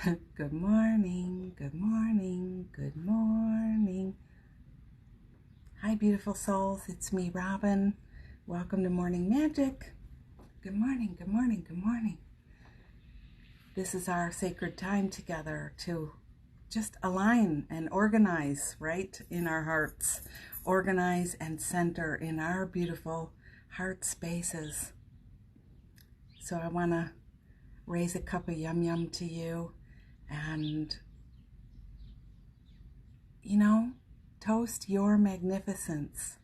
Good morning, good morning, good morning. Hi, beautiful souls. It's me, Robin. Welcome to Morning Magic. Good morning, good morning, good morning. This is our sacred time together to just align and organize, right, in our hearts. Organize and center in our beautiful heart spaces. So I want to raise a cup of yum yum to you and, toast your magnificence.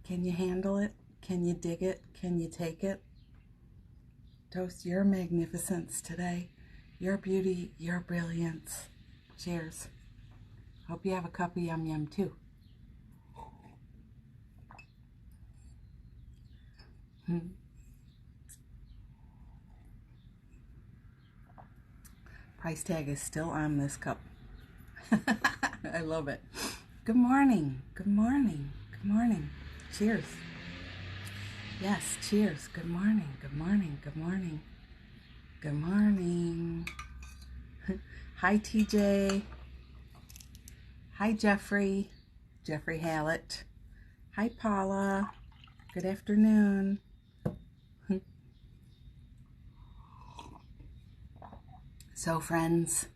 Can you handle it? Can you dig it? Can you take it? Toast your magnificence today, your beauty, your brilliance. Cheers. Hope you have a cup of yum yum too. Price tag is still on this cup. I love it. Good morning. Good morning. Good morning. Cheers. Yes, cheers. Good morning. Good morning. Good morning. Good morning. Hi, TJ. Hi, Jeffrey. Jeffrey Hallett. Hi, Paula. Good afternoon. So, friends,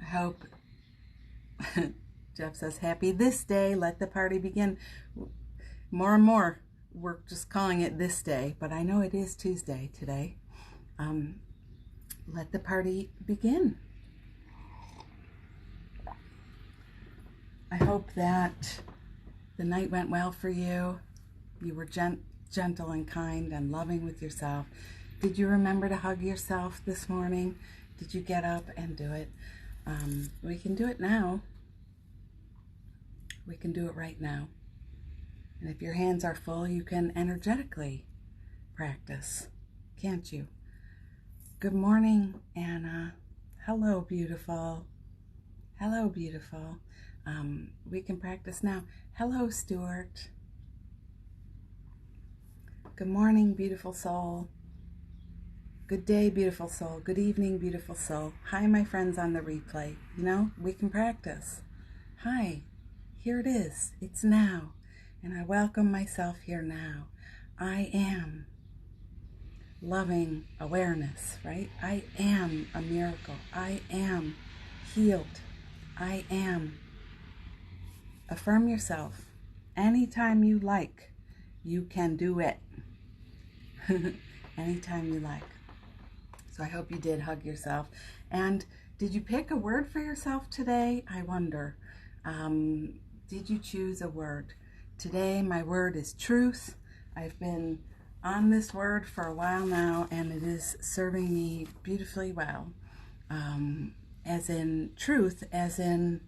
I hope Jeff says, happy this day. Let the party begin. More and more, we're just calling it this day, but I know it is Tuesday today. Let the party begin. I hope that the night went well for you. You were gentle and kind and loving with yourself. Did you remember to hug yourself this morning? Did you get up and do it? We can do it now. We can do it right now. And if your hands are full, you can energetically practice, can't you? Good morning, Anna. Hello, beautiful. Hello, beautiful. We can practice now. Hello, Stuart. Good morning, beautiful soul. Good day, beautiful soul. Good evening, beautiful soul. Hi, my friends on the replay. We can practice. Hi, here it is. It's now. And I welcome myself here now. I am loving awareness, right? I am a miracle. I am healed. I am. Affirm yourself. Anytime you like, you can do it. Anytime you like. So I hope you did hug yourself. And did you pick a word for yourself today? I wonder. Did you choose a word? Today my word is truth. I've been on this word for a while now, and it is serving me beautifully well. As in truth, as in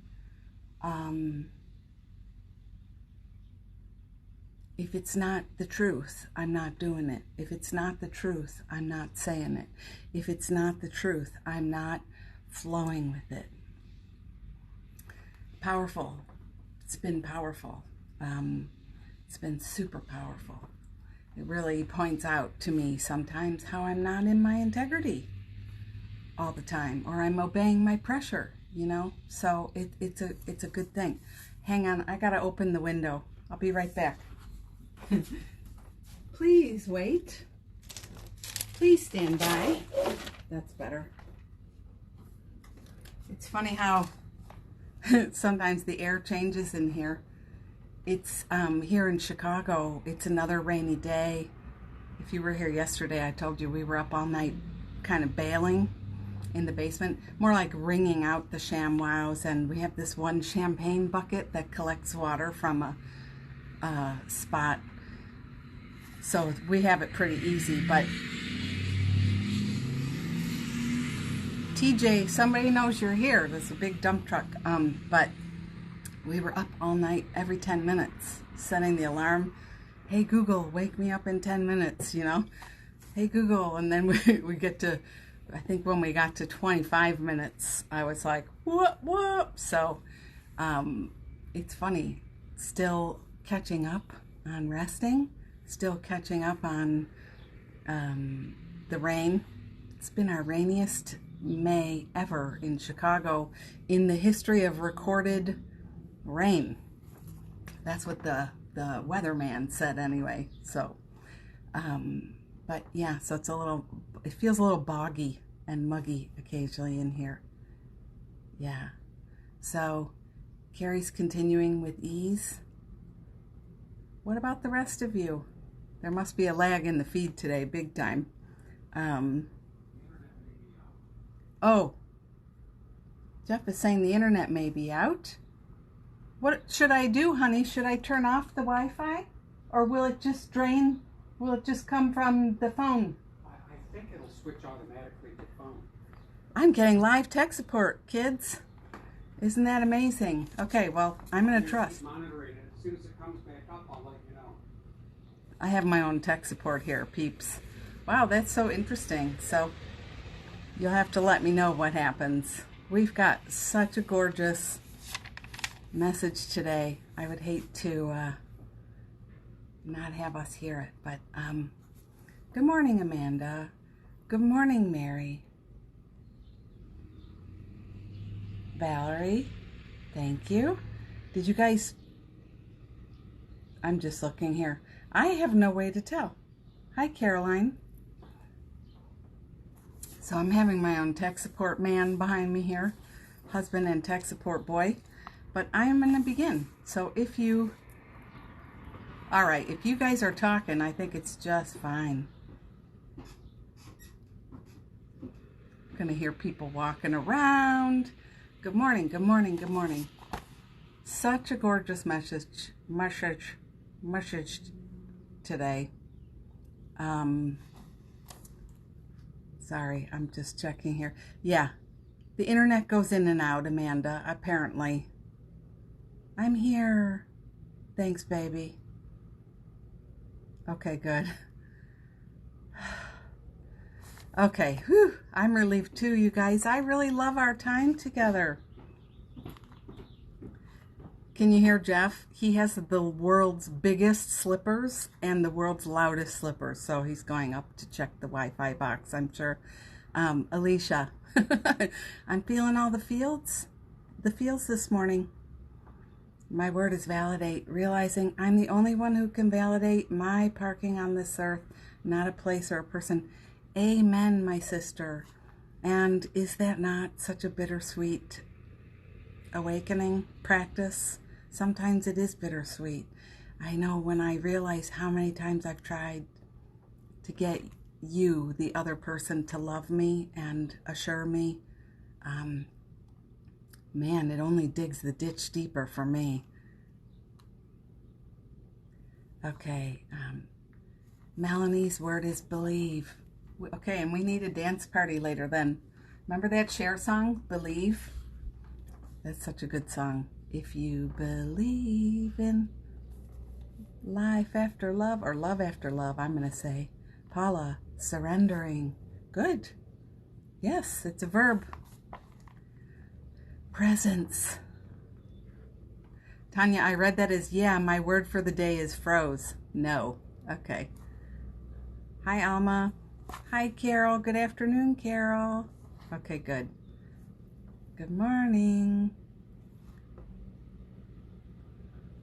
if it's not the truth, I'm not doing it. If it's not the truth, I'm not saying it. If it's not the truth, I'm not flowing with it. Powerful. It's been powerful. It's been super powerful. It really points out to me sometimes how I'm not in my integrity all the time, or I'm obeying my pressure, So it's a good thing. Hang on, I gotta open the window. I'll be right back. Please wait. Please stand by. That's better. It's funny how sometimes the air changes in here. It's here in Chicago, it's another rainy day. If you were here yesterday, I told you we were up all night kind of bailing in the basement, more like wringing out the ShamWows, and we have this one champagne bucket that collects water from a spot. So we have it pretty easy, but TJ, somebody knows you're here. There's a big dump truck, but we were up all night, every 10 minutes, setting the alarm. Hey, Google, wake me up in 10 minutes, Hey, Google, and then we get to, I think when we got to 25 minutes, I was like, whoop. So it's funny, still catching up on resting, still catching up on the rain. It's been our rainiest May ever in Chicago in the history of recorded rain. That's what the weatherman said anyway. So, but yeah, so it feels a little boggy and muggy occasionally in here. Yeah. So, Carrie's continuing with ease. What about the rest of you? There must be a lag in the feed today, big time. Oh, Jeff is saying the internet may be out. What should I do, honey? Should I turn off the Wi-Fi? Or will it just drain? Will it just come from the phone? I think it'll switch automatically to phone. I'm getting live tech support, kids. Isn't that amazing? Okay, well, I'm going to trust. Monitor it. As soon as it comes back up, I'll let you know. I have my own tech support here, peeps. Wow, that's so interesting. So you'll have to let me know what happens. We've got such a gorgeous message today. I would hate to not have us hear it, but good morning, Amanda. Good morning, Mary. Valerie, thank you. Did you guys, I'm just looking here. I have no way to tell. Hi, Caroline. So I'm having my own tech support man behind me here, husband and tech support boy, but I am going to begin. So if you guys are talking, I think it's just fine. I'm going to hear people walking around. Good morning, good morning, good morning. Such a gorgeous message today. Sorry, I'm just checking here. Yeah, the internet goes in and out, Amanda, apparently. I'm here. Thanks, baby. Okay, good. Okay, whew, I'm relieved too, you guys. I really love our time together. Can you hear Jeff? He has the world's biggest slippers and the world's loudest slippers, so he's going up to check the Wi-Fi box, I'm sure. Alicia, I'm feeling all the feels this morning. My word is validate, realizing I'm the only one who can validate my parking on this earth, not a place or a person. Amen, my sister. And is that not such a bittersweet awakening practice? Sometimes it is bittersweet. I know when I realize how many times I've tried to get you, the other person, to love me and assure me, man, it only digs the ditch deeper for me. Okay, Melanie's word is believe. Okay, and we need a dance party later then. Remember that Cher song, Believe? That's such a good song. If you believe in life after love, or love after love, I'm going to say. Paula, surrendering. Good. Yes, it's a verb. Presence. Tanya, I read that as, yeah, my word for the day is froze. No. Okay. Hi, Alma. Hi, Carol. Good afternoon, Carol. Okay, good. Good morning.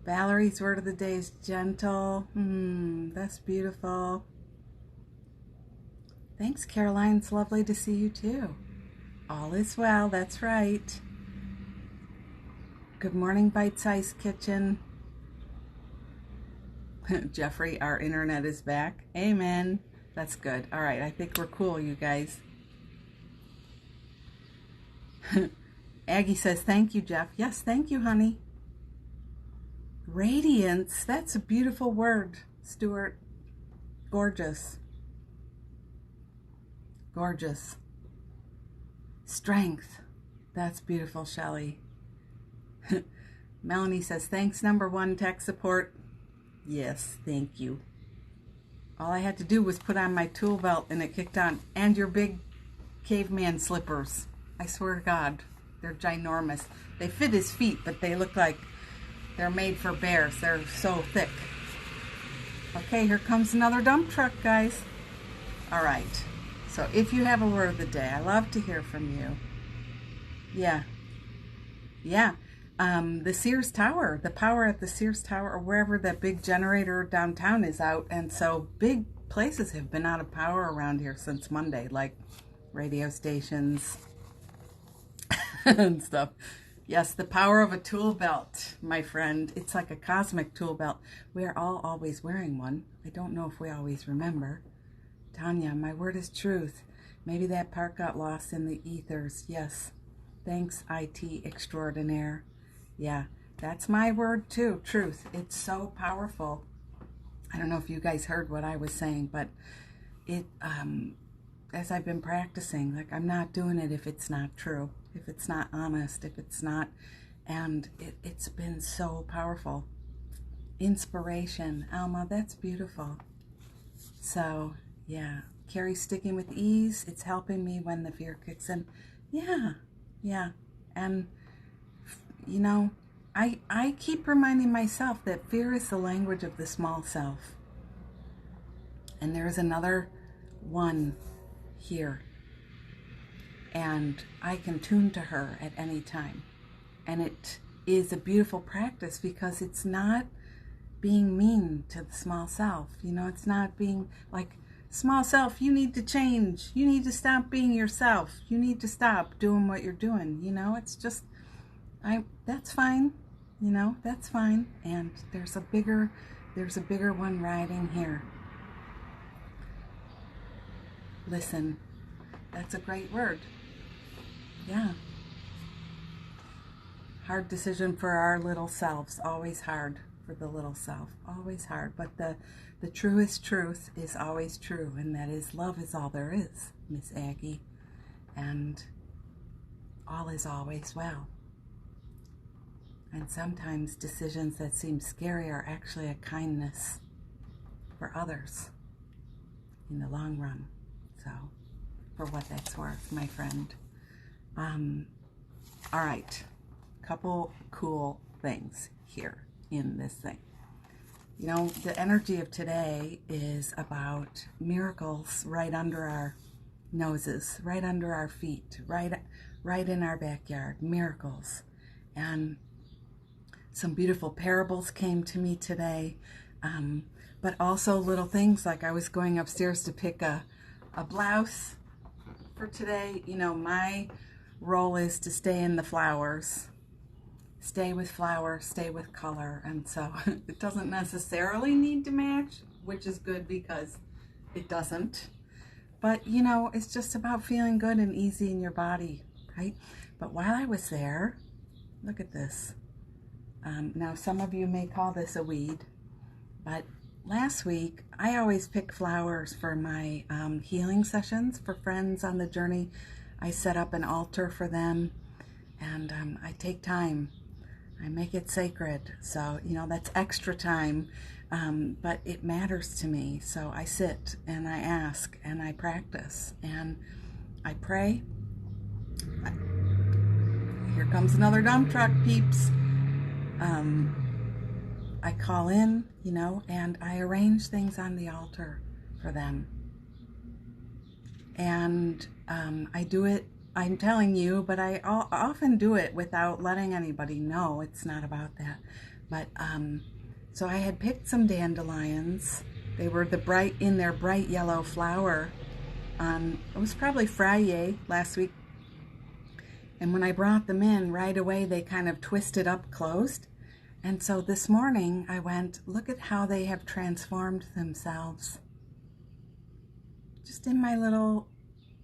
Valerie's word of the day is gentle. That's beautiful. Thanks, Caroline. It's lovely to see you too. All is well. That's right. Good morning, Bite-Sized Kitchen. Jeffrey, our internet is back. Amen. That's good. All right, I think we're cool, you guys. Aggie says, thank you, Jeff. Yes, thank you, honey. Radiance, that's a beautiful word, Stuart. Gorgeous. Gorgeous. Strength, that's beautiful, Shelley. Melanie says, thanks, #1 tech support. Yes, thank you. All I had to do was put on my tool belt and it kicked on. And your big caveman slippers. I swear to God, they're ginormous. They fit his feet, but they look like they're made for bears. They're so thick. Okay, here comes another dump truck, guys. All right. So if you have a word of the day, I love to hear from you. Yeah. Yeah. The Sears Tower, the power at the Sears Tower, or wherever that big generator downtown is out. And so big places have been out of power around here since Monday, like radio stations and stuff. Yes, the power of a tool belt, my friend. It's like a cosmic tool belt. We are all always wearing one. I don't know if we always remember. Tanya, my word is truth. Maybe that part got lost in the ethers. Yes. Thanks, IT extraordinaire. Yeah, that's my word too, truth. It's so powerful. I don't know if you guys heard what I was saying, but it, as I've been practicing, like I'm not doing it if it's not true, if it's not honest, if it's not, and it's been so powerful. Inspiration, Alma, that's beautiful. So, yeah, Carrie, sticking with ease, it's helping me when the fear kicks in. Yeah, yeah, and you know, I keep reminding myself that fear is the language of the small self. And there is another one here. And I can tune to her at any time. And it is a beautiful practice because it's not being mean to the small self. You know, it's not being like, small self, you need to change. You need to stop being yourself. You need to stop doing what you're doing. You know, it's just, that's fine. You know, that's fine. And there's a bigger one riding here. Listen, that's a great word. Yeah. Hard decision for our little selves. Always hard for the little self. Always hard. But the truest truth is always true. And that is love is all there is, Miss Aggie. And all is always well. And sometimes decisions that seem scary are actually a kindness for others in the long run. So, for what that's worth, my friend. All right, couple cool things here in this thing. You know, the energy of today is about miracles right under our noses, right under our feet, right in our backyard, miracles. And some beautiful parables came to me today, but also little things like I was going upstairs to pick a blouse for today. You know, my role is to stay in the flowers, stay with flowers, stay with color, and so it doesn't necessarily need to match, which is good because it doesn't. But, you know, it's just about feeling good and easy in your body, right? But while I was there, look at this. Now, some of you may call this a weed, but last week, I always pick flowers for my healing sessions for friends on the journey. I set up an altar for them, and I take time. I make it sacred. So, you know, that's extra time, but it matters to me. So I sit and I ask and I practice and I pray. Here comes another dump truck, peeps. I call in, you know, and I arrange things on the altar for them. And I do it, I'm telling you, but I often do it without letting anybody know. It's not about that. But so I had picked some dandelions. They were in their bright yellow flower. It was probably Friday last week. And when I brought them in, right away they kind of twisted up closed. And so this morning I went, look at how they have transformed themselves. Just in my little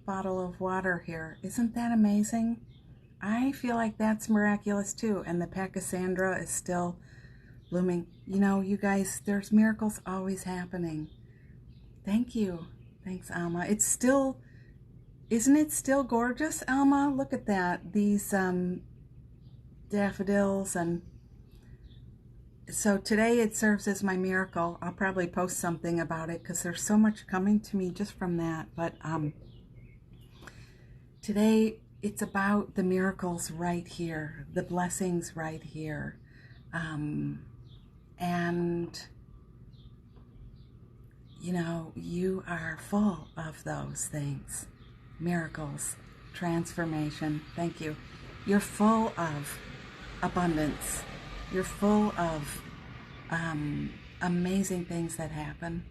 bottle of water here. Isn't that amazing? I feel like that's miraculous too. And the Pachysandra is still blooming. You know, you guys, there's miracles always happening. Thank you. Thanks, Alma. It's still, isn't it still gorgeous, Alma? Look at that. These daffodils. And so today it serves as my miracle. I'll probably post something about it because there's so much coming to me just from that. But today it's about the miracles right here, the blessings right here. And you know, you are full of those things. Miracles, transformation. Thank you. You're full of abundance. You're full of amazing things that happen.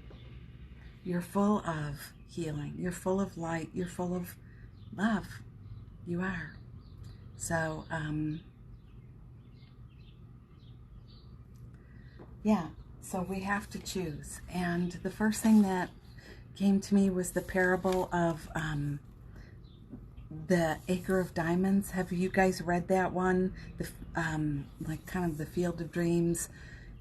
You're full of healing. You're full of light. You're full of love. You are. So, yeah, so we have to choose. And the first thing that came to me was the parable of the Acre of Diamonds. Have you guys read that one? The like kind of the Field of Dreams,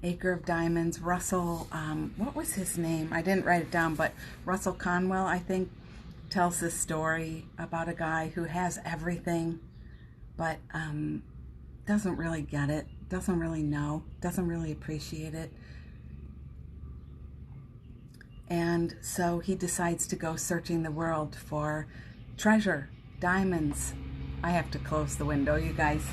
Acre of Diamonds. Russell, what was his name? I didn't write it down, but Russell Conwell, I think, tells this story about a guy who has everything, but doesn't really get it, doesn't really know, doesn't really appreciate it. And so he decides to go searching the world for treasure, diamonds. I have to close the window, you guys.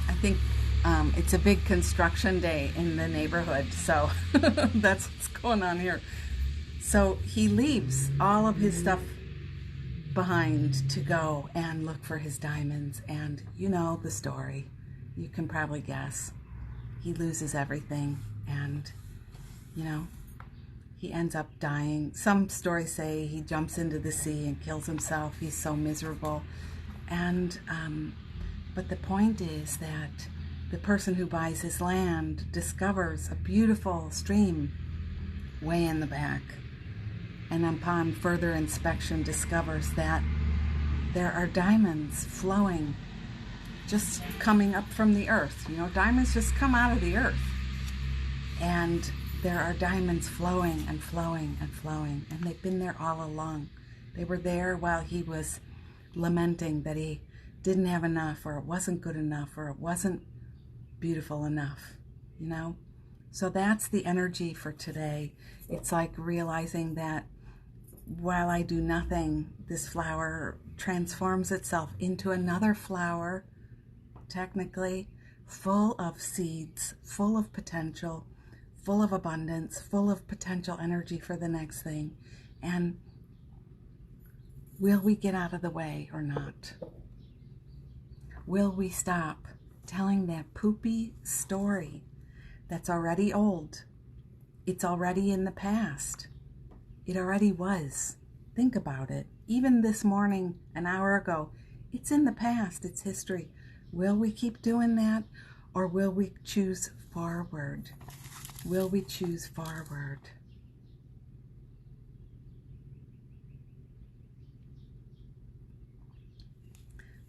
I think it's a big construction day in the neighborhood, so that's what's going on here. So he leaves all of his stuff behind to go and look for his diamonds, and you know the story. You can probably guess. He loses everything, and you know, he ends up dying. Some stories say he jumps into the sea and kills himself. He's so miserable. And but the point is that the person who buys his land discovers a beautiful stream way in the back, and upon further inspection discovers that there are diamonds flowing, just coming up from the earth. You know, diamonds just come out of the earth. And there are diamonds flowing and flowing and flowing, and they've been there all along. They were there while he was lamenting that he didn't have enough, or it wasn't good enough, or it wasn't beautiful enough, you know? So that's the energy for today. It's like realizing that while I do nothing, this flower transforms itself into another flower, technically, full of seeds, full of potential, full of abundance, full of potential energy for the next thing. And will we get out of the way or not? Will we stop telling that poopy story that's already old? It's already in the past. It already was. Think about it. Even this morning, an hour ago, it's in the past. It's history. Will we keep doing that, or will we choose forward? Will we choose forward?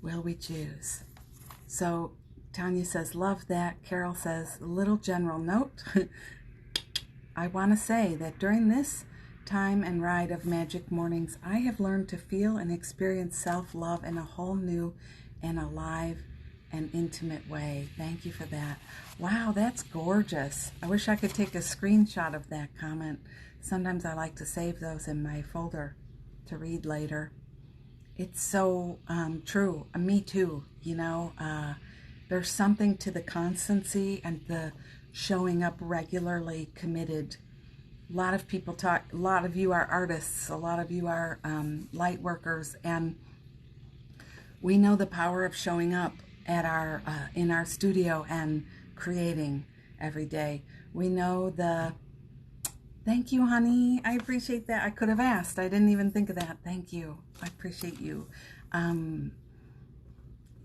Will we choose? So Tanya says, love that. Carol says, little general note. I want to say that during this time and ride of Magic Mornings, I have learned to feel and experience self-love in a whole new and alive and intimate way. Thank you for that. Wow, that's gorgeous. I wish I could take a screenshot of that comment. Sometimes I like to save those in my folder to read later. It's so true. Me too, you know. There's something to the constancy and the showing up regularly, committed. A lot of people talk, a lot of you are artists, a lot of you are light workers, and we know the power of showing up at our in our studio and creating every day. We know the, thank you, honey. I appreciate that. I could have asked. I didn't even think of that. Thank you. I appreciate you.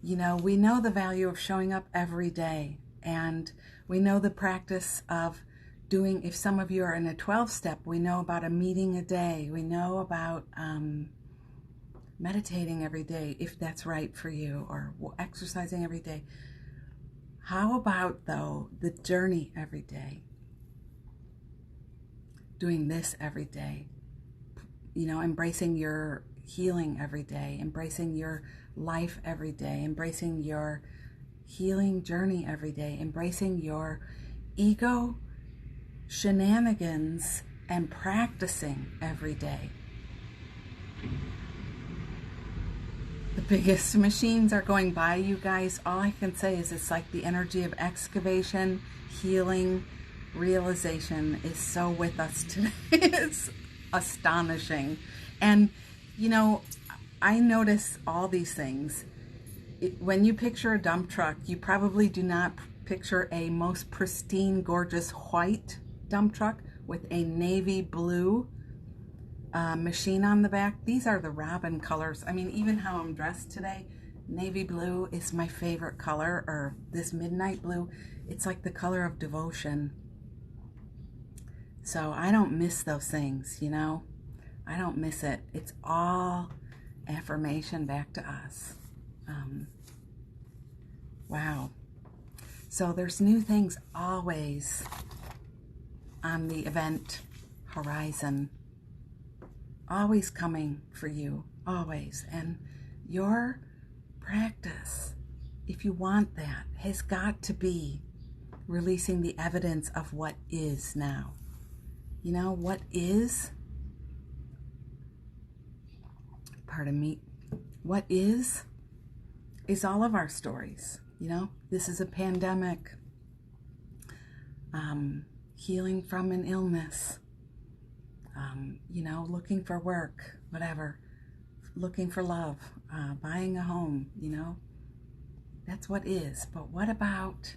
You know, we know the value of showing up every day, and we know the practice of doing, if some of you are in a 12-step, we know about a meeting a day. We know about meditating every day, if that's right for you, or exercising every day. How about, though, the journey every day? Doing this every day. You know, embracing your healing every day, embracing your life every day, embracing your healing journey every day, embracing your ego shenanigans and practicing every day. the biggest machines are going by, you guys. All I can say is it's like the energy of excavation, healing, realization is so with us today. It's astonishing. And, you know, I notice all these things. When you picture a dump truck, you probably do not picture a most pristine, gorgeous white dump truck with a navy blue machine on the back. These are the Robin colors. I mean, even how I'm dressed today, navy blue is my favorite color, or this midnight blue. It's like the color of devotion. So I don't miss those things, you know. I don't miss it. It's all affirmation back to us. Wow. So there's new things always on the event horizon. Always coming for you, always. And your practice, if you want that, has got to be releasing the evidence of what is now. You know, what is, pardon me, what is all of our stories. You know, this is a pandemic, healing from an illness, you know, looking for work, whatever, looking for love, buying a home, you know, that's what is. But what about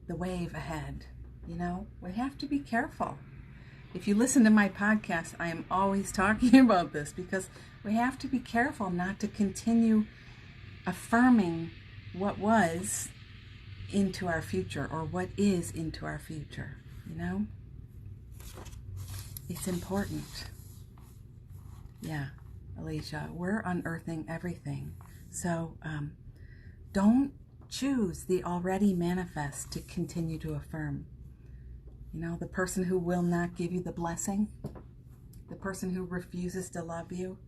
the wave ahead? You know, we have to be careful. If you listen to my podcast, I am always talking about this, because we have to be careful not to continue affirming what was into our future, or what is into our future, you know? It's important. Yeah, Alicia, we're unearthing everything. So don't choose the already manifest to continue to affirm. You know, the person who will not give you the blessing, the person who refuses to love you,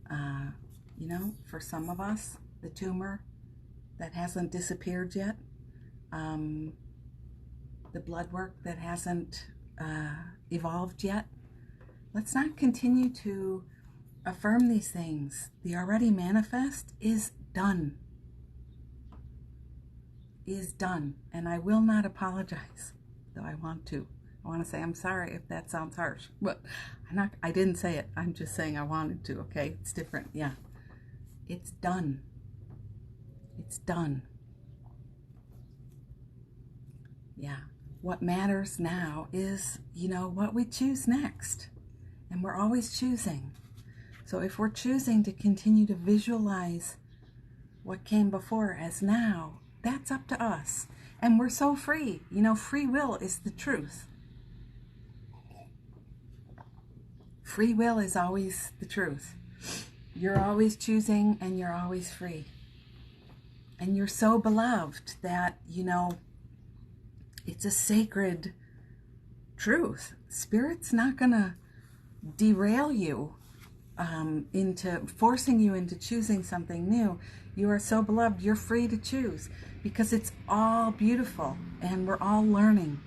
you know, for some of us, the tumor that hasn't disappeared yet, the blood work that hasn't evolved yet. Let's not continue to affirm these things. The already manifest is done. Is done. And I will not apologize, though I want to. I want to say I'm sorry if that sounds harsh, but I didn't say it. I'm just saying I wanted to, okay? It's different. Yeah. It's done. It's done. Yeah. What matters now is, you know, what we choose next. And we're always choosing. So if we're choosing to continue to visualize what came before as now, that's up to us. And we're so free. You know, free will is the truth. Free will is always the truth. You're always choosing, and you're always free. And you're so beloved that, you know, it's a sacred truth. Spirit's not going to derail you into forcing you into choosing something new. You are so beloved, you're free to choose, because it's all beautiful, and we're all learning.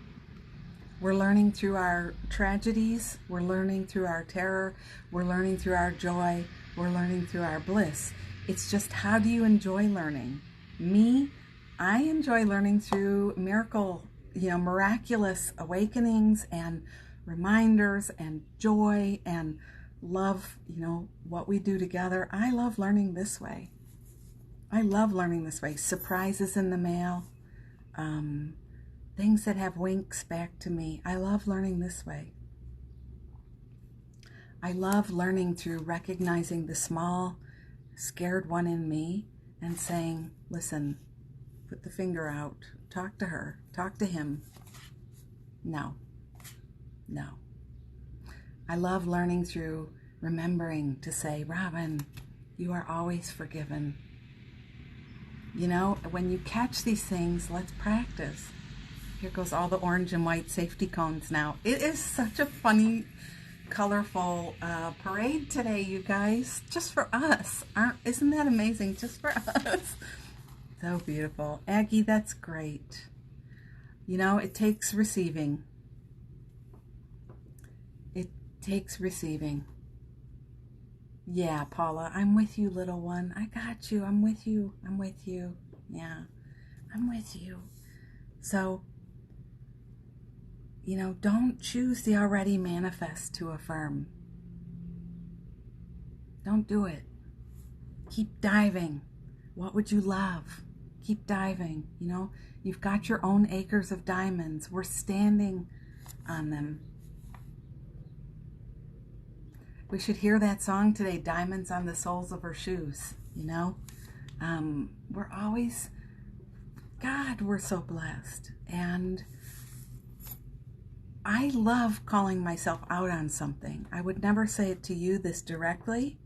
We're learning through our tragedies, we're learning through our terror, we're learning through our joy, we're learning through our bliss. It's just, how do you enjoy learning? Me, I enjoy learning through miraculous awakenings and reminders and joy and love, you know, what we do together. I love learning this way. I love learning this way. Surprises in the mail, things that have winks back to me. I love learning this way. I love learning through recognizing the small, scared one in me and saying, listen, put the finger out, talk to her, talk to him. No. I love learning through remembering to say, Robin, you are always forgiven. You know, when you catch these things, let's practice. Here goes all the orange and white safety cones now. It is such a funny, colorful parade today, you guys. Just for us. Isn't that amazing? Just for us. So beautiful. Aggie, that's great. You know, it takes receiving. It takes receiving. Yeah, Paula, I'm with you, little one. I got you. I'm with you. I'm with you. Yeah, I'm with you. So, don't choose the already manifest to affirm. Don't do it. Keep diving. What would you love? Keep diving. You've got your own acres of diamonds. We're standing on them. We should hear that song today, Diamonds on the Soles of Her Shoes. We're always, God, we're so blessed. And I love calling myself out on something. I would never say it to you this directly,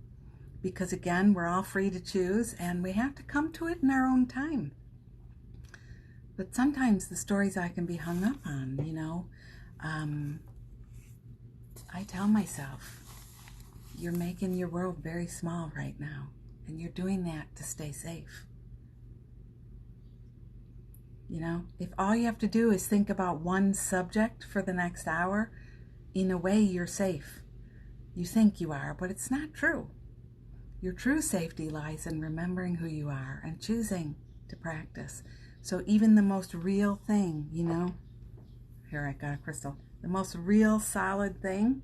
because again, we're all free to choose and we have to come to it in our own time. But sometimes the stories I can be hung up on, I tell myself, you're making your world very small right now, and you're doing that to stay safe. If all you have to do is think about one subject for the next hour, in a way you're safe. You think you are, but it's not true. Your true safety lies in remembering who you are and choosing to practice. So even the most real thing, here I got a crystal, the most real solid thing,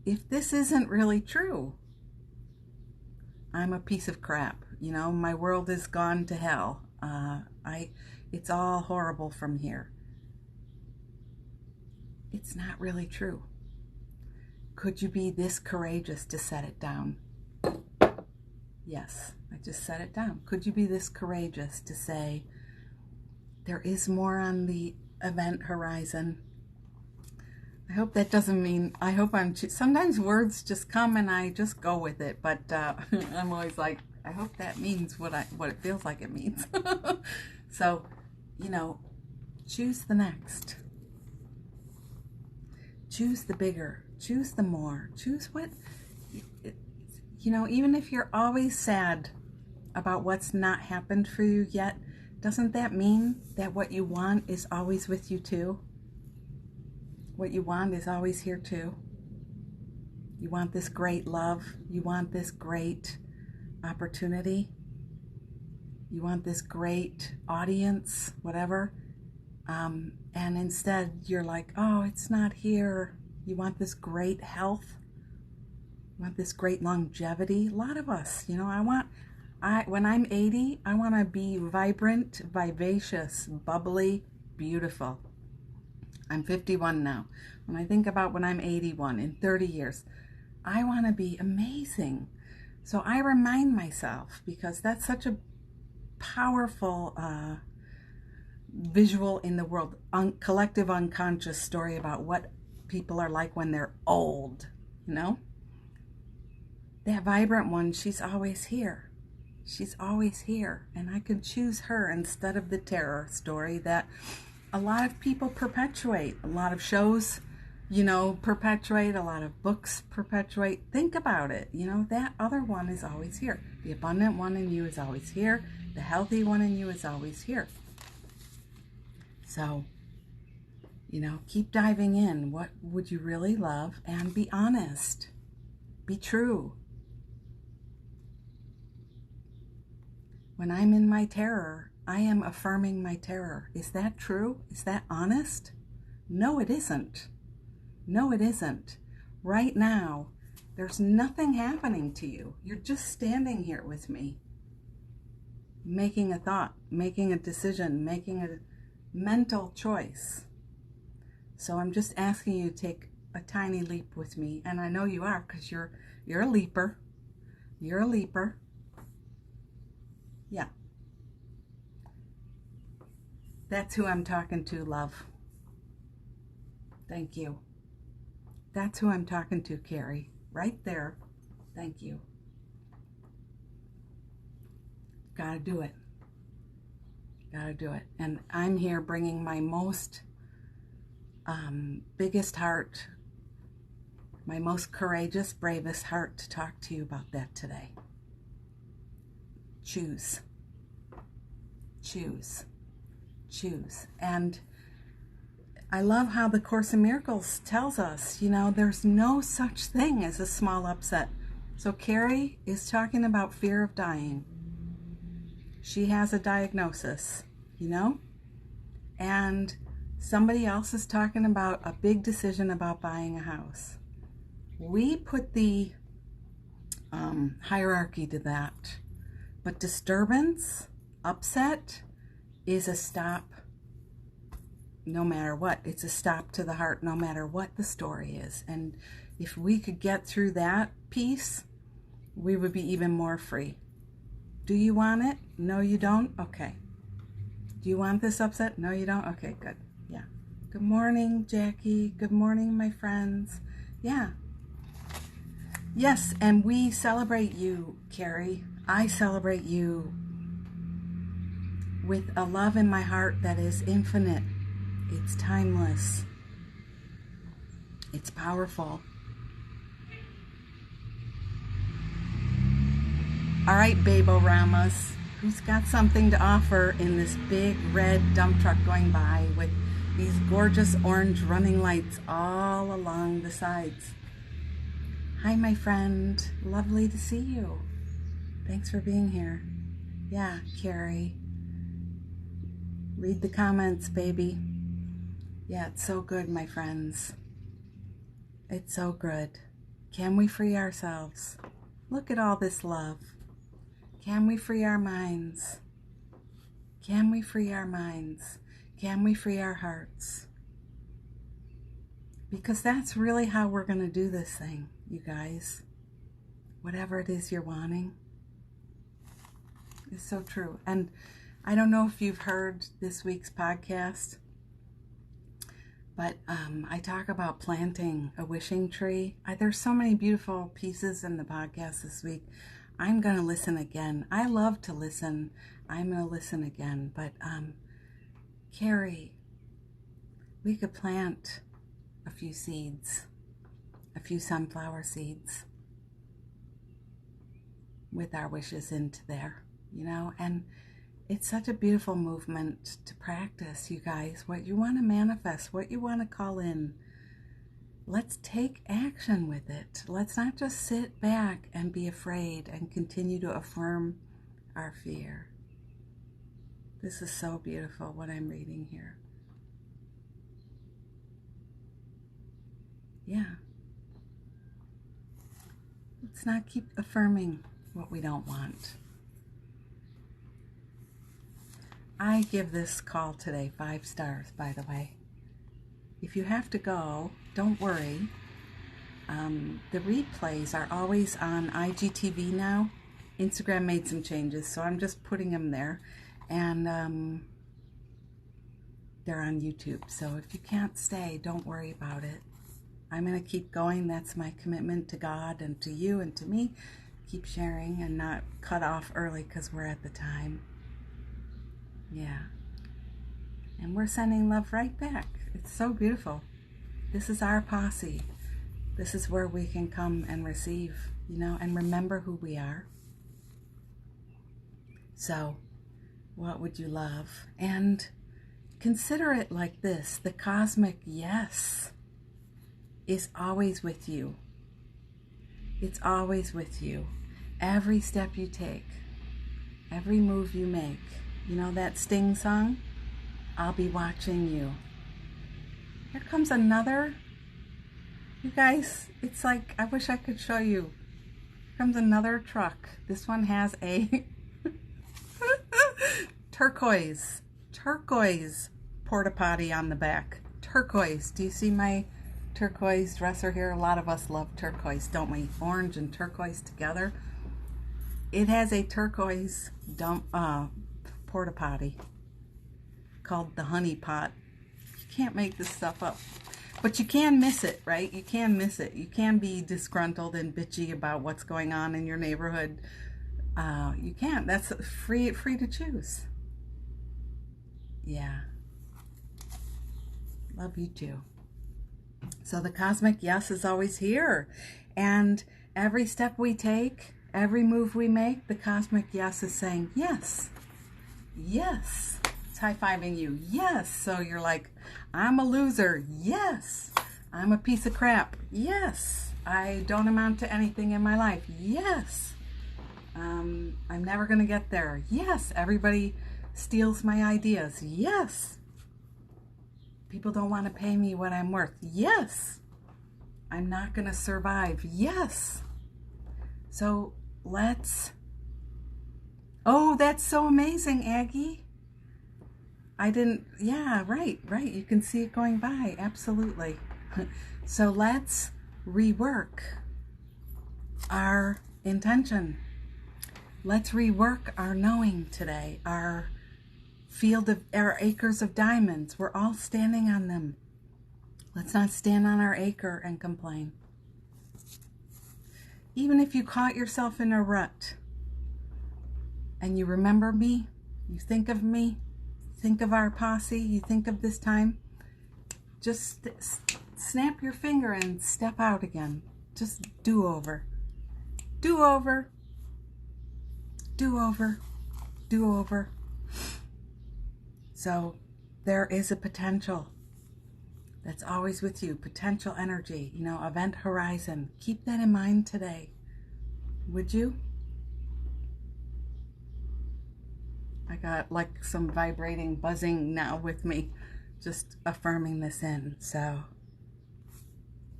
if this isn't really true, I'm a piece of crap. My world has gone to hell. It's all horrible from here. It's not really true. Could you be this courageous to set it down? Yes, I just set it down. Could you be this courageous to say, there is more on the event horizon? I hope that doesn't mean, sometimes words just come and I just go with it, but I'm always like, I hope that means what it feels like it means. So, choose the next. Choose the bigger. Choose the more. Choose what, even if you're always sad about what's not happened for you yet, doesn't that mean that what you want is always with you too? What you want is always here too. You want this great love. You want this great opportunity. You want this great audience, whatever. And instead you're like, oh, it's not here. You want this great health. You want this great longevity. A lot of us, when I'm 80, I want to be vibrant, vivacious, bubbly, beautiful. I'm 51 now. When I think about when I'm 81, in 30 years, I want to be amazing. So I remind myself, because that's such a powerful visual in the world, collective unconscious story about what people are like when they're old, That vibrant one, she's always here. She's always here. And I can choose her instead of the terror story that a lot of people perpetuate. A lot of shows, perpetuate. A lot of books perpetuate. Think about it. That other one is always here. The abundant one in you is always here. The healthy one in you is always here. So, keep diving in. What would you really love? And be honest. Be true. When I'm in my terror, I am affirming my terror. Is that true? Is that honest? No, it isn't. No, it isn't. Right now, there's nothing happening to you. You're just standing here with me, making a thought, making a decision, making a mental choice. So I'm just asking you to take a tiny leap with me, and I know you are, because you're a leaper. You're a leaper. Yeah. That's who I'm talking to, love. Thank you. That's who I'm talking to, Carrie. Right there. Thank you. Gotta do it. Gotta do it. And I'm here bringing my most biggest heart, my most courageous, bravest heart to talk to you about that today. Choose. Choose. Choose. And I love how the Course in Miracles tells us, you know, there's no such thing as a small upset. So Carrie is talking about fear of dying. She has a diagnosis, you know, and somebody else is talking about a big decision about buying a house. We put the hierarchy to that, but disturbance, upset, is a stop no matter what. It's a stop to the heart no matter what the story is. And if we could get through that piece, we would be even more free. Do you want it? No, you don't? Okay. Do you want this upset? No, you don't? Okay, good. Yeah. Good morning, Jackie. Good morning, my friends. Yeah. Yes, and we celebrate you, Carrie. I celebrate you with a love in my heart that is infinite. It's timeless. It's powerful. All right, Baboramas, who's got something to offer in this big red dump truck going by with these gorgeous orange running lights all along the sides? Hi, my friend. Lovely to see you. Thanks for being here. Yeah, Carrie. Read the comments, baby. Yeah, it's so good, my friends. It's so good. Can we free ourselves? Look at all this love. Can we free our minds? Can we free our minds? Can we free our hearts? Because that's really how we're going to do this thing, you guys. Whatever it is you're wanting is so true. And I don't know if you've heard this week's podcast, but I talk about planting a wishing tree. There's so many beautiful pieces in the podcast this week. I'm going to listen again. I love to listen. I'm going to listen again. But Carrie, we could plant a few seeds, a few sunflower seeds with our wishes into there, you know, and it's such a beautiful movement to practice, you guys. What you want to manifest, what you want to call in, let's take action with it. Let's not just sit back and be afraid and continue to affirm our fear. This is so beautiful, what I'm reading here. Yeah. Let's not keep affirming what we don't want. I give this call today 5 stars, by the way. If you have to go, don't worry. The replays are always on IGTV now. Instagram made some changes, so I'm just putting them there. And they're on YouTube. So if you can't stay, don't worry about it. I'm going to keep going. That's my commitment to God and to you and to me. Keep sharing and not cut off early because we're at the time. Yeah. And we're sending love right back. It's so beautiful. This is our posse. This is where we can come and receive, you know, and remember who we are. So, what would you love? And consider it like this. The cosmic yes is always with you. It's always with you. Every step you take, every move you make. You know that Sting song? I'll be watching you. Here comes another. You guys, it's like, I wish I could show you. Here comes another truck. This one has a turquoise porta potty on the back. Turquoise. Do you see my turquoise dresser here? A lot of us love turquoise, don't we? Orange and turquoise together. It has a turquoise porta potty called the honey pot. You can't make this stuff up, but you can miss it, right? You can miss it. You can be disgruntled and bitchy about what's going on in your neighborhood. You can. That's free to choose. Yeah. Love you too. So the cosmic yes is always here, and every step we take, every move we make, the cosmic yes is saying yes. Yes. It's high-fiving you. Yes. So you're like, I'm a loser. Yes. I'm a piece of crap. Yes. I don't amount to anything in my life. Yes. I'm never going to get there. Yes. Everybody steals my ideas. Yes. People don't want to pay me what I'm worth. Yes. I'm not going to survive. Yes. So let's... Oh, that's so amazing, Aggie. I didn't... Yeah, right. You can see it going by. Absolutely. So let's rework our intention. Let's rework our knowing today. Our acres of diamonds. We're all standing on them. Let's not stand on our acre and complain. Even if you caught yourself in a rut and you remember me, you think of me, think of our posse, you think of this time, just snap your finger and step out again. Just do over. Do over. Do over. Do over. So there is a potential that's always with you. Potential energy, event horizon. Keep that in mind today. Would you? I got like some vibrating buzzing now with me, just affirming this in. So,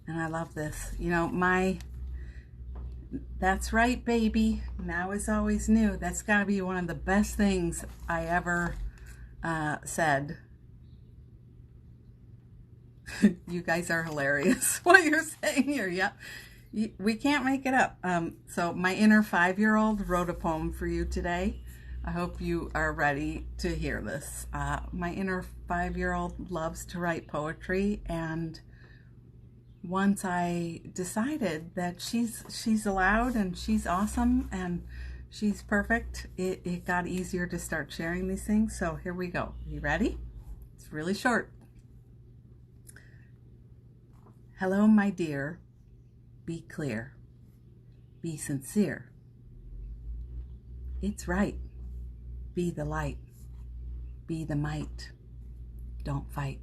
and I love this. That's right, baby. Now is always new. That's got to be one of the best things I ever said. You guys are hilarious. What you're saying here, yeah. We can't make it up. So my inner 5-year-old wrote a poem for you today. I hope you are ready to hear this. My inner 5-year-old loves to write poetry, and once I decided that she's allowed and she's awesome and she's perfect, it got easier to start sharing these things. So here we go. You ready? It's really short. Hello, my dear. Be clear. Be sincere. It's right. Be the light. Be the mite. Don't fight.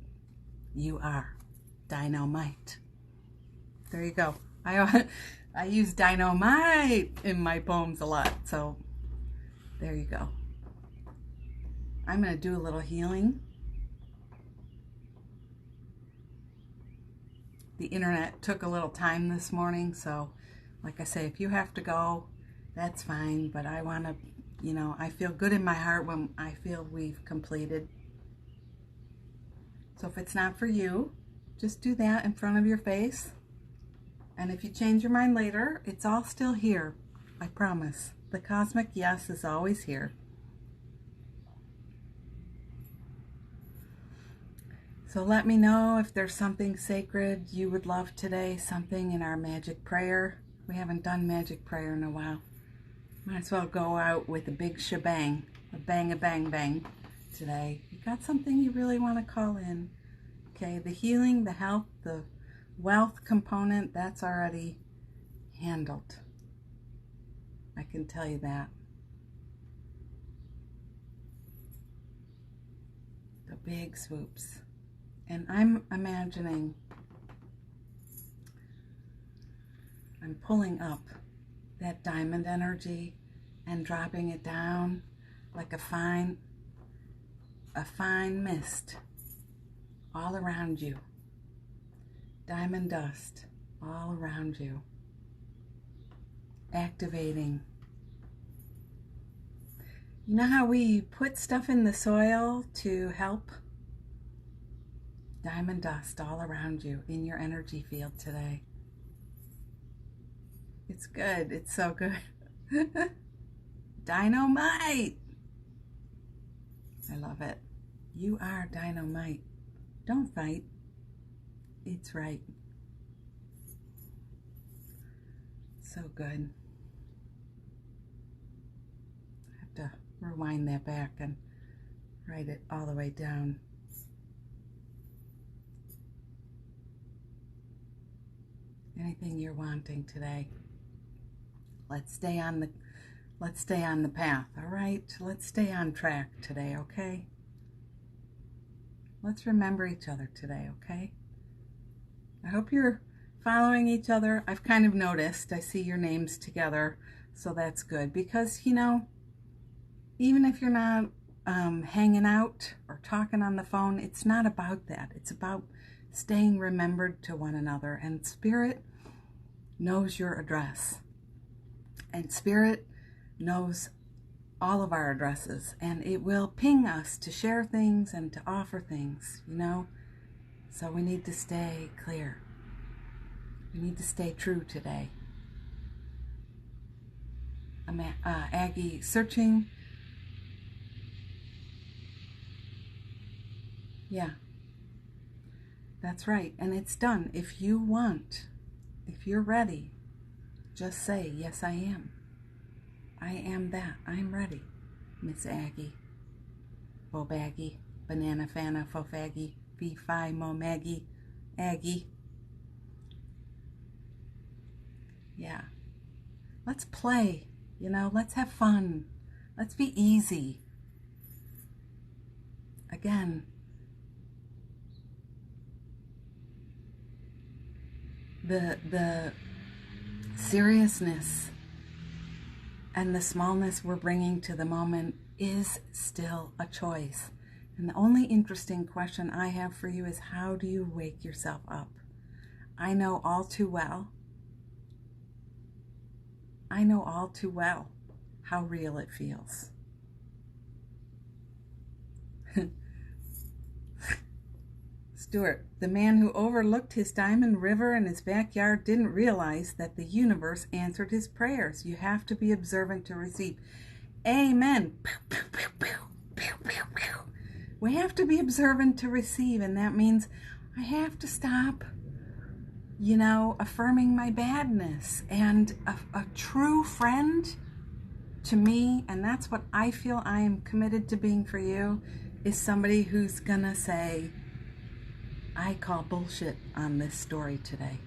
You are dy-no-mite. There you go. I use dy-no-mite in my poems a lot, so there you go. I'm going to do a little healing. The internet took a little time this morning, so like I say, if you have to go, that's fine, but I want to, I feel good in my heart when I feel we've completed. So if it's not for you, just do that in front of your face. And if you change your mind later, it's all still here. I promise. The cosmic yes is always here. So let me know if there's something sacred you would love today, something in our magic prayer. We haven't done magic prayer in a while. Might as well go out with a big shebang, a bang today. You got something you really want to call in. Okay, the healing, the health, the wealth component, that's already handled. I can tell you that. The big swoops. And I'm imagining I'm pulling up that diamond energy and dropping it down like a fine mist all around you. Diamond dust all around you. Activating. You know how we put stuff in the soil to help? Diamond dust all around you in your energy field today. It's good. It's so good. Dy-no-mite. I love it. You are dy-no-mite. Don't fight. It's right. So good. I have to rewind that back and write it all the way down. Anything you're wanting today. Let's stay on the path, all right? Let's stay on track today, okay? Let's remember each other today, okay? I hope you're following each other. I've kind of noticed. I see your names together, so that's good. Because, you know, even if you're not hanging out or talking on the phone, it's not about that. It's about staying remembered to one another. And Spirit knows your address. And Spirit knows all of our addresses. And it will ping us to share things and to offer things, you know. So we need to stay clear. We need to stay true today. I'm Aggie searching. Yeah, that's right. And it's done. If you want, if you're ready, just say, yes, I am. I am that. I'm ready. Miss Aggie. Bo Baggy. Banana Fana Fofaggy. Fee Fi Mo Maggie. Aggie. Yeah. Let's play. You know, let's have fun. Let's be easy. Again, the seriousness and the smallness we're bringing to the moment is still a choice. And the only interesting question I have for you is, how do you wake yourself up? I know all too well how real it feels. Stuart, the man who overlooked his diamond river in his backyard didn't realize that the universe answered his prayers. You have to be observant to receive. Amen. We have to be observant to receive, and that means I have to stop, you know, affirming my badness. And a true friend to me, and that's what I feel I am committed to being for you, is somebody who's gonna say, I call bullshit on this story today.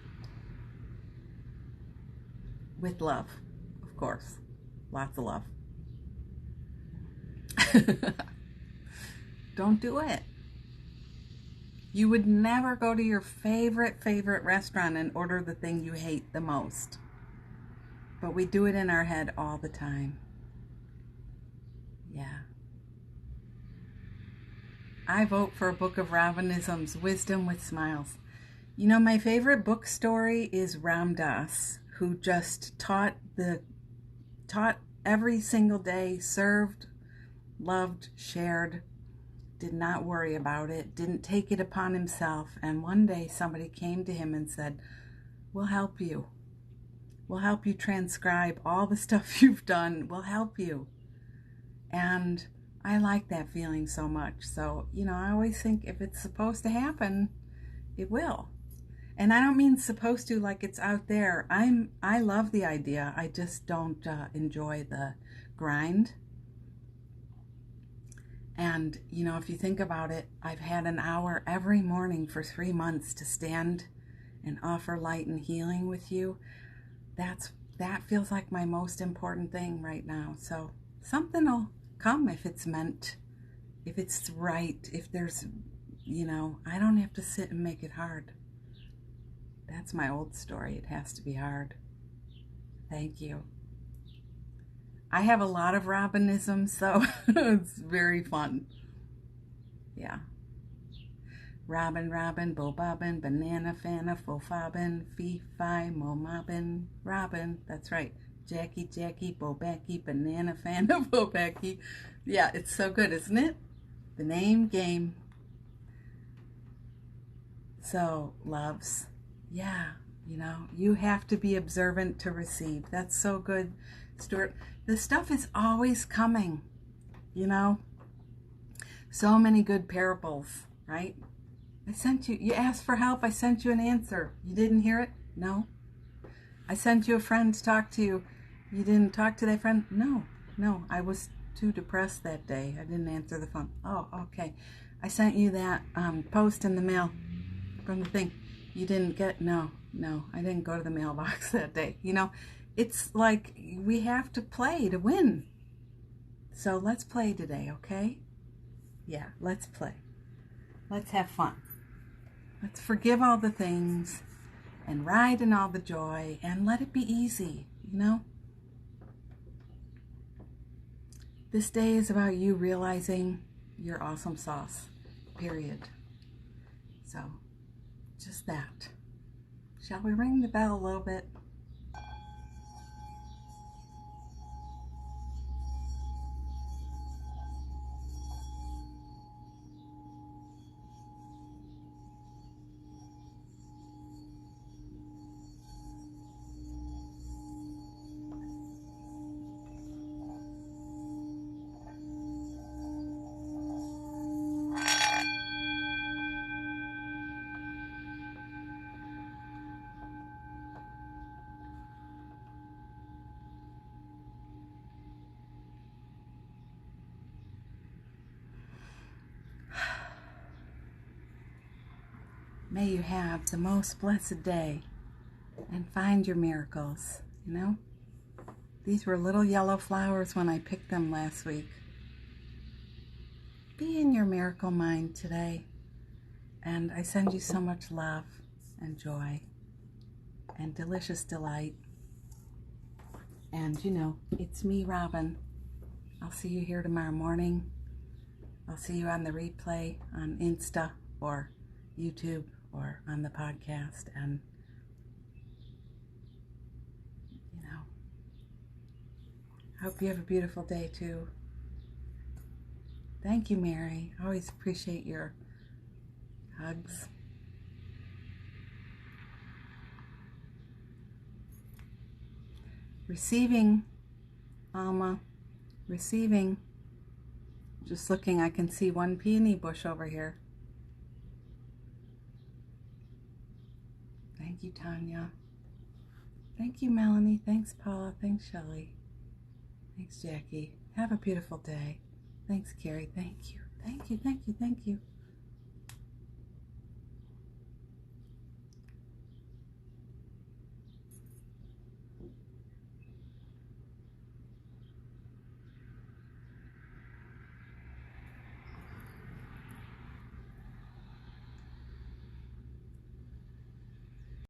With love, of course. Lots of love. Don't do it. You would never go to your favorite restaurant and order the thing you hate the most. But we do it in our head all the time. Yeah. I vote for a book of Ravinisms, Wisdom with Smiles. You know, my favorite book story is Ram Dass, who just taught every single day, served, loved, shared, did not worry about it, didn't take it upon himself. And one day somebody came to him and said, we'll help you. We'll help you transcribe all the stuff you've done. We'll help you. And I like that feeling so much. So, you know, I always think if it's supposed to happen, it will. And I don't mean supposed to like it's out there. I love the idea. I just don't enjoy the grind. And, you know, if you think about it, I've had an hour every morning for 3 months to stand and offer light and healing with you. That feels like my most important thing right now. So something will come if it's meant, if it's right, if there's, you know, I don't have to sit and make it hard. That's my old story. It has to be hard. Thank you. I have a lot of Robinisms, so it's very fun. Yeah. Robin, Bo Bobbin, Banana Fana, Fo Fobbin, Fee Fi Mo Mobbin, Robin. That's right. Jackie, Bo Backy, Banana Fana, Bo Backy. Yeah, it's so good, isn't it? The name game. So, loves. Yeah, you know, you have to be observant to receive. That's so good, Stuart. The stuff is always coming, you know. So many good parables, right? I sent you asked for help, I sent you an answer. You didn't hear it? No. I sent you a friend to talk to you. You didn't talk to that friend? No, I was too depressed that day. I didn't answer the phone. Oh, okay. I sent you that post in the mail from the thing. You didn't get, no, I didn't go to the mailbox that day. You know, it's like we have to play to win. So let's play today, okay? Yeah, let's play. Let's have fun. Let's forgive all the things and ride in all the joy and let it be easy, you know? This day is about you realizing your awesome sauce, period. So, just that. Shall we ring the bell a little bit? May you have the most blessed day and find your miracles, you know? These were little yellow flowers when I picked them last week. Be in your miracle mind today, and I send you so much love and joy and delicious delight. And you know, it's me, Robin. I'll see you here tomorrow morning. I'll see you on the replay on Insta or YouTube or on the podcast. And, you know, I hope you have a beautiful day too. Thank you, Mary. I always appreciate your hugs. Receiving, Alma. Receiving. Just looking, I can see one peony bush over here. Thank you, Tanya. Thank you, Melanie. Thanks, Paula. Thanks, Shelley. Thanks, Jackie. Have a beautiful day. Thanks, Carrie. Thank you. Thank you, thank you, thank you.